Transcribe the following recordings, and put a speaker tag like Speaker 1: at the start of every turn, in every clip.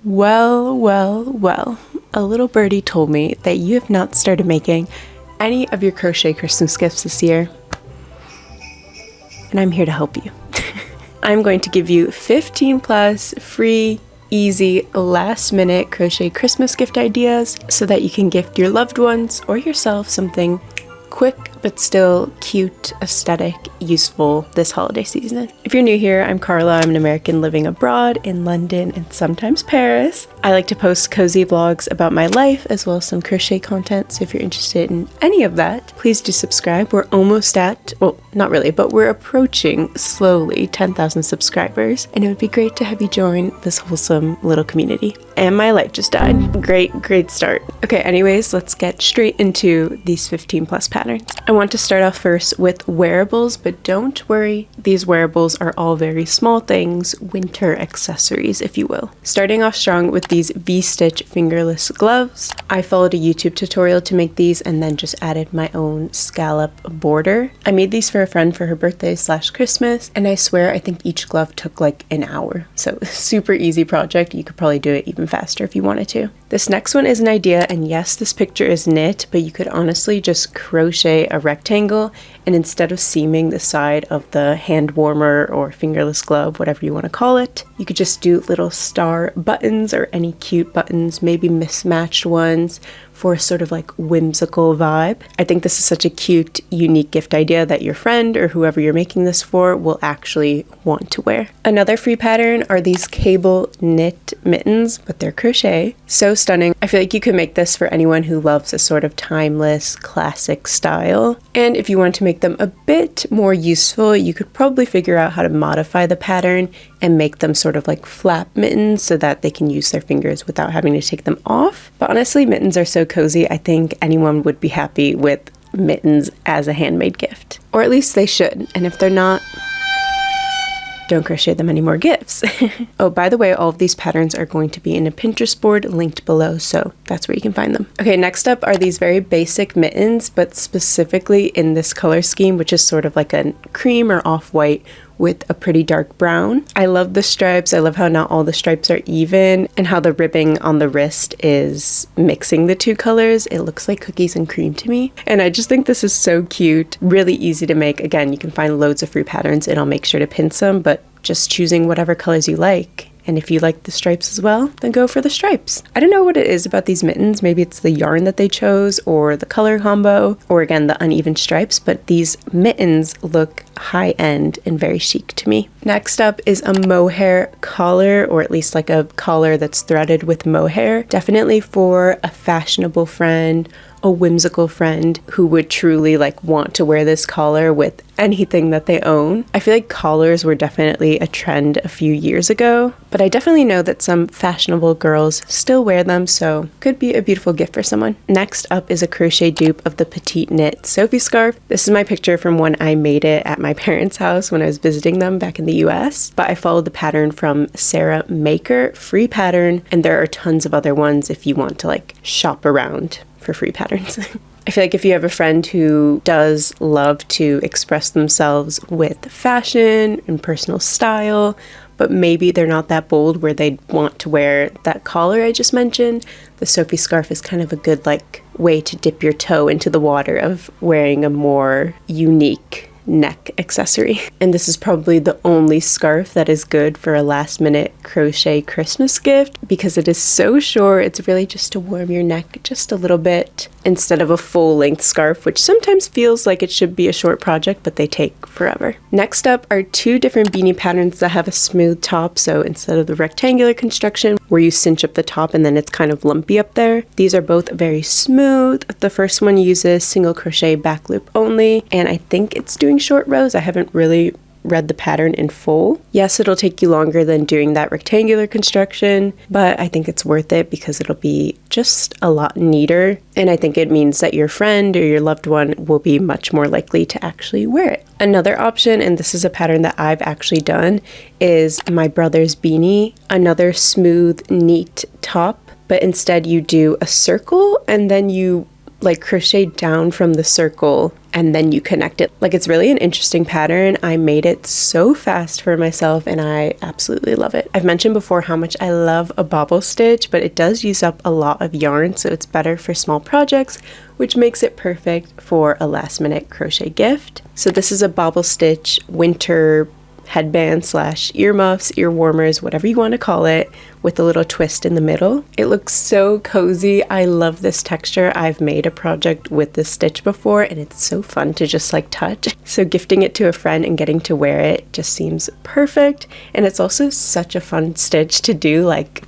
Speaker 1: Well, well, well, a little birdie told me that you have not started making any of your crochet Christmas gifts this year, and I'm here to help you. I'm going to give you 15 plus free, easy, last-minute crochet Christmas gift ideas so that you can gift your loved ones or yourself something quick but still cute, aesthetic, useful this holiday season. If you're new here, I'm Carla. I'm an American living abroad in London and sometimes Paris. I like to post cozy vlogs about my life as well as some crochet content, so if you're interested in any of that, please do subscribe. We're almost at, well, not really, but we're approaching slowly 10,000 subscribers, and it would be great to have you join this wholesome little community. And my light just died. Great start. Okay, anyways, let's get straight into these 15 plus patterns. I want to start off first with wearables, but don't worry, these wearables are all very small things, winter accessories, if you will. Starting off strong with these V-stitch fingerless gloves. I followed a YouTube tutorial to make these and then just added my own scallop border. I made these for a friend for her birthday / Christmas, and I swear I think each glove took like an hour. So super easy project. You could probably do it even faster if you wanted to. This next one is an idea, and yes, this picture is knit, but you could honestly just crochet a rectangle, and instead of seaming the side of the hand warmer or fingerless glove, whatever you want to call it, you could just do little star buttons or any cute buttons, maybe mismatched ones, for a sort of like whimsical vibe. I think this is such a cute, unique gift idea that your friend or whoever you're making this for will actually want to wear. Another free pattern are these cable knit mittens, but they're crochet. So stunning. I feel like you could make this for anyone who loves a sort of timeless, classic style. And if you want to make them a bit more useful, you could probably figure out how to modify the pattern and make them sort of like flap mittens so that they can use their fingers without having to take them off. But honestly, mittens are so cozy. I think anyone would be happy with mittens as a handmade gift. Or at least they should. And if they're not, don't crochet them any more gifts. Oh, by the way, all of these patterns are going to be in a Pinterest board linked below, so that's where you can find them. Okay, next up are these very basic mittens, but specifically in this color scheme, which is sort of like a cream or off-white with a pretty dark brown. I love the stripes. I love how not all the stripes are even and how the ribbing on the wrist is mixing the two colors. It looks like cookies and cream to me. And I just think this is so cute. Really easy to make. Again, you can find loads of free patterns and I'll make sure to pin some, but just choosing whatever colors you like. And if you like the stripes as well, then go for the stripes. I don't know what it is about these mittens. Maybe it's the yarn that they chose or the color combo or again, the uneven stripes, but these mittens look high-end and very chic to me. Next up is a mohair collar, or at least like a collar that's threaded with mohair. Definitely for a fashionable friend, a whimsical friend who would truly like want to wear this collar with anything that they own. I feel like collars were definitely a trend a few years ago, but I definitely know that some fashionable girls still wear them, so could be a beautiful gift for someone. Next up is a crochet dupe of the petite knit Sophie scarf. This is my picture from when I made it at my parents' house when I was visiting them back in the US, but I followed the pattern from Sarah Maker, free pattern, and there are tons of other ones if you want to like shop around for free patterns. I feel like if you have a friend who does love to express themselves with fashion and personal style, but maybe they're not that bold where they want to wear that collar I just mentioned, the Sophie scarf is kind of a good like way to dip your toe into the water of wearing a more unique neck accessory. And this is probably the only scarf that is good for a last minute crochet Christmas gift because it is so short. It's really just to warm your neck just a little bit instead of a full length scarf, which sometimes feels like it should be a short project, but they take forever. Next up are two different beanie patterns that have a smooth top. So instead of the rectangular construction where you cinch up the top and then it's kind of lumpy up there, these are both very smooth. The first one uses single crochet back loop only, and I think it's doing short rows. I haven't really read the pattern in full. Yes, it'll take you longer than doing that rectangular construction, but I think it's worth it because it'll be just a lot neater. And I think it means that your friend or your loved one will be much more likely to actually wear it. Another option, and this is a pattern that I've actually done, is my brother's beanie. Another smooth, neat top, but instead you do a circle and then you like crochet down from the circle and then you connect it. Like, it's really an interesting pattern. I made it so fast for myself and I absolutely love it. I've mentioned before how much I love a bobble stitch, but it does use up a lot of yarn, so it's better for small projects, which makes it perfect for a last minute crochet gift. So this is a bobble stitch winter headband slash earmuffs, ear warmers, whatever you want to call it, with a little twist in the middle. It looks so cozy. I love this texture. I've made a project with this stitch before and it's so fun to just like touch. So gifting it to a friend and getting to wear it just seems perfect. And it's also such a fun stitch to do. Like,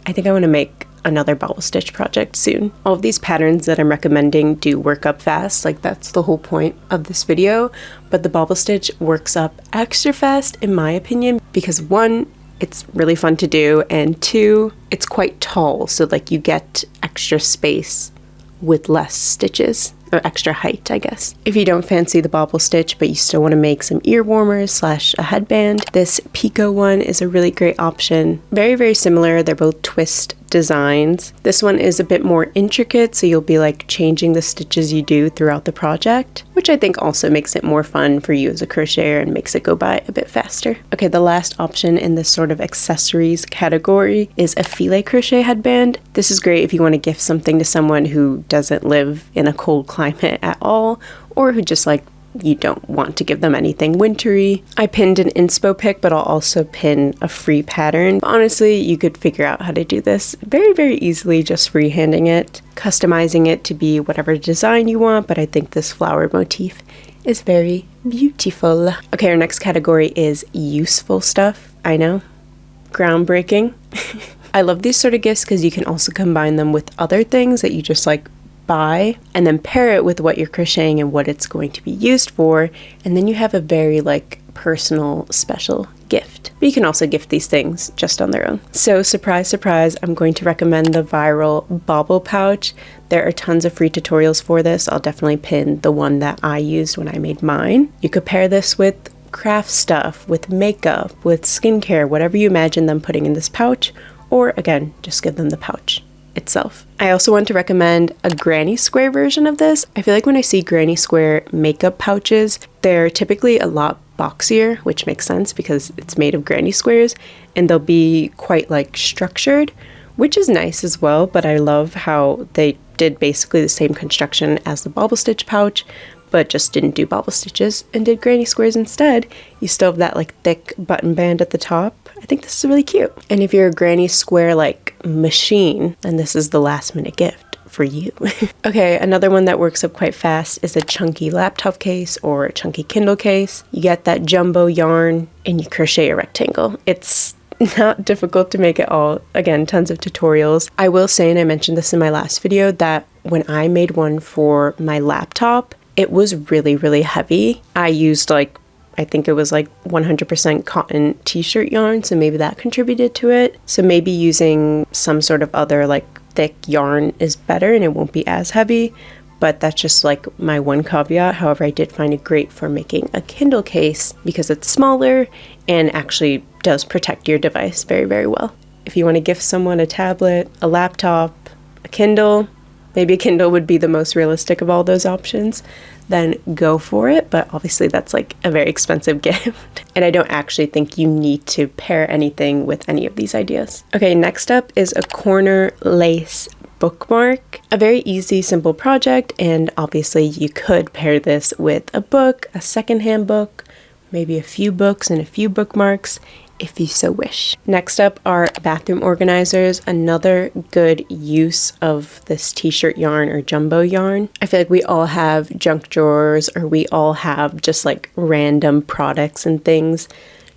Speaker 1: I think I want to make another bobble stitch project soon. All of these patterns that I'm recommending do work up fast, like that's the whole point of this video, but the bobble stitch works up extra fast in my opinion because one, it's really fun to do, and two, it's quite tall, so like you get extra space with less stitches, or extra height, I guess. If you don't fancy the bobble stitch but you still want to make some ear warmers slash a headband, this Pico one is a really great option. Very, very similar. They're both twist designs. This one is a bit more intricate, so you'll be like changing the stitches you do throughout the project, which I think also makes it more fun for you as a crocheter and makes it go by a bit faster. Okay, the last option in this sort of accessories category is a filet crochet headband. This is great if you want to gift something to someone who doesn't live in a cold climate at all, or who just like you don't want to give them anything wintry. I pinned an inspo pic, but I'll also pin a free pattern. Honestly, you could figure out how to do this very, very easily, just freehanding it, customizing it to be whatever design you want, but I think this flower motif is very beautiful. Okay, our next category is useful stuff. I know, groundbreaking. I love these sort of gifts because you can also combine them with other things that you just like buy and then pair it with what you're crocheting and what it's going to be used for, and then you have a very like personal special gift. But you can also gift these things just on their own. So surprise, surprise, I'm going to recommend the viral bauble pouch. There are tons of free tutorials for this. I'll definitely pin the one that I used when I made mine. You could pair this with craft stuff, with makeup, with skincare, whatever you imagine them putting in this pouch, or again, just give them the pouch itself. I also want to recommend a granny square version of this. I feel like when I see granny square makeup pouches, they're typically a lot boxier, which makes sense because it's made of granny squares, and they'll be quite like structured, which is nice as well, but I love how they did basically the same construction as the bobble stitch pouch, but just didn't do bobble stitches and did granny squares instead. You still have that like thick button band at the top. I think this is really cute. And if you're a granny square like machine, then this is the last minute gift for you. Okay, another one that works up quite fast is a chunky laptop case or a chunky Kindle case. You get that jumbo yarn and you crochet a rectangle. It's not difficult to make it all. Again, tons of tutorials. I will say, and I mentioned this in my last video, that when I made one for my laptop, it was really, really heavy. I used like, I think it was like 100% cotton t-shirt yarn, so maybe that contributed to it. So maybe using some sort of other like thick yarn is better and it won't be as heavy, but that's just like my one caveat. However, I did find it great for making a Kindle case because it's smaller and actually does protect your device very, very well. If you want to gift someone a tablet, a laptop, a Kindle, maybe a Kindle would be the most realistic of all those options, then go for it. But obviously that's like a very expensive gift. And I don't actually think you need to pair anything with any of these ideas. Okay, next up is a corner lace bookmark. A very easy, simple project. And obviously you could pair this with a book, a secondhand book, maybe a few books and a few bookmarks, if you so wish. Next up are bathroom organizers, another good use of this t-shirt yarn or jumbo yarn. I feel like we all have junk drawers, or we all have just like random products and things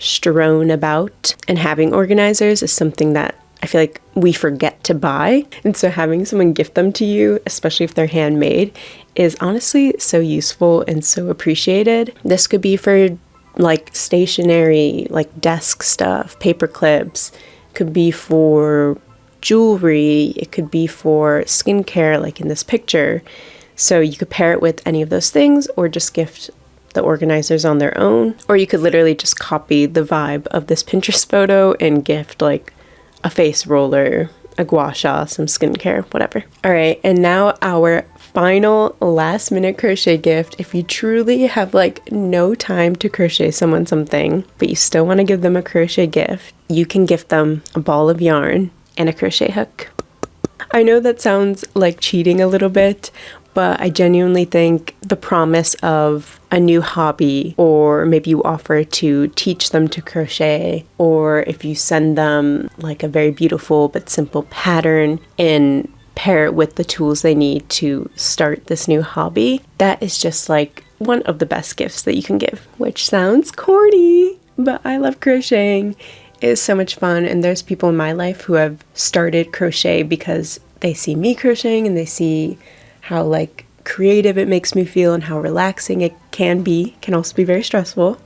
Speaker 1: strewn about, and having organizers is something that I feel like we forget to buy. And so having someone gift them to you, especially if they're handmade, is honestly so useful and so appreciated. This could be for like stationery, like desk stuff, paper clips, could be for jewelry, it could be for skincare like in this picture. So you could pair it with any of those things or just gift the organizers on their own, or you could literally just copy the vibe of this Pinterest photo and gift like a face roller a gua sha, some skincare, whatever. All right, and now our final last minute crochet gift. If you truly have like no time to crochet someone something, but you still want to give them a crochet gift, you can gift them a ball of yarn and a crochet hook. I know that sounds like cheating a little bit, but I genuinely think the promise of a new hobby, or maybe you offer to teach them to crochet, or if you send them like a very beautiful but simple pattern and pair it with the tools they need to start this new hobby, that is just like one of the best gifts that you can give, which sounds corny, but I love crocheting. It is so much fun, and there's people in my life who have started crochet because they see me crocheting and they see how like creative it makes me feel and how relaxing it can be. Can also be very stressful.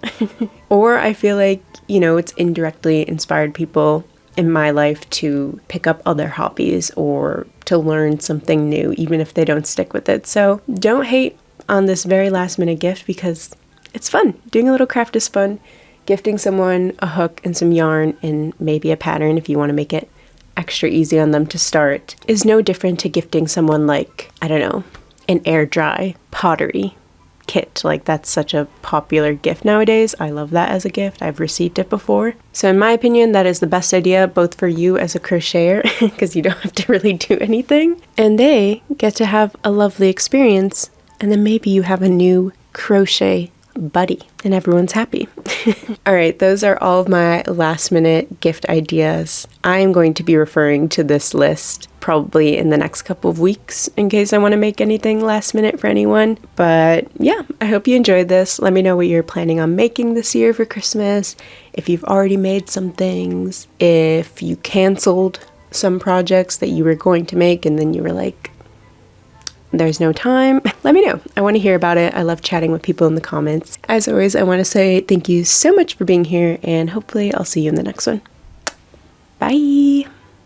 Speaker 1: Or I feel like, you know, it's indirectly inspired people in my life to pick up other hobbies or to learn something new, even if they don't stick with it. So don't hate on this very last minute gift, because it's fun. Doing a little craft is fun. Gifting someone a hook and some yarn and maybe a pattern, if you want to make it extra easy on them to start, is no different to gifting someone like, I don't know, an air dry pottery kit. Like, that's such a popular gift nowadays. I love that as a gift. I've received it before. So in my opinion, that is the best idea, both for you as a crocheter, because you don't have to really do anything, and they get to have a lovely experience, and then maybe you have a new crochet buddy and everyone's happy. All right, those are all of my last minute gift ideas. I am going to be referring to this list probably in the next couple of weeks in case I want to make anything last minute for anyone. But yeah, I hope you enjoyed this. Let me know what you're planning on making this year for Christmas, if you've already made some things, if you canceled some projects that you were going to make and then you were like, there's no time. Let me know. I want to hear about it. I love chatting with people in the comments. As always, I want to say thank you so much for being here, and hopefully I'll see you in the next one. Bye!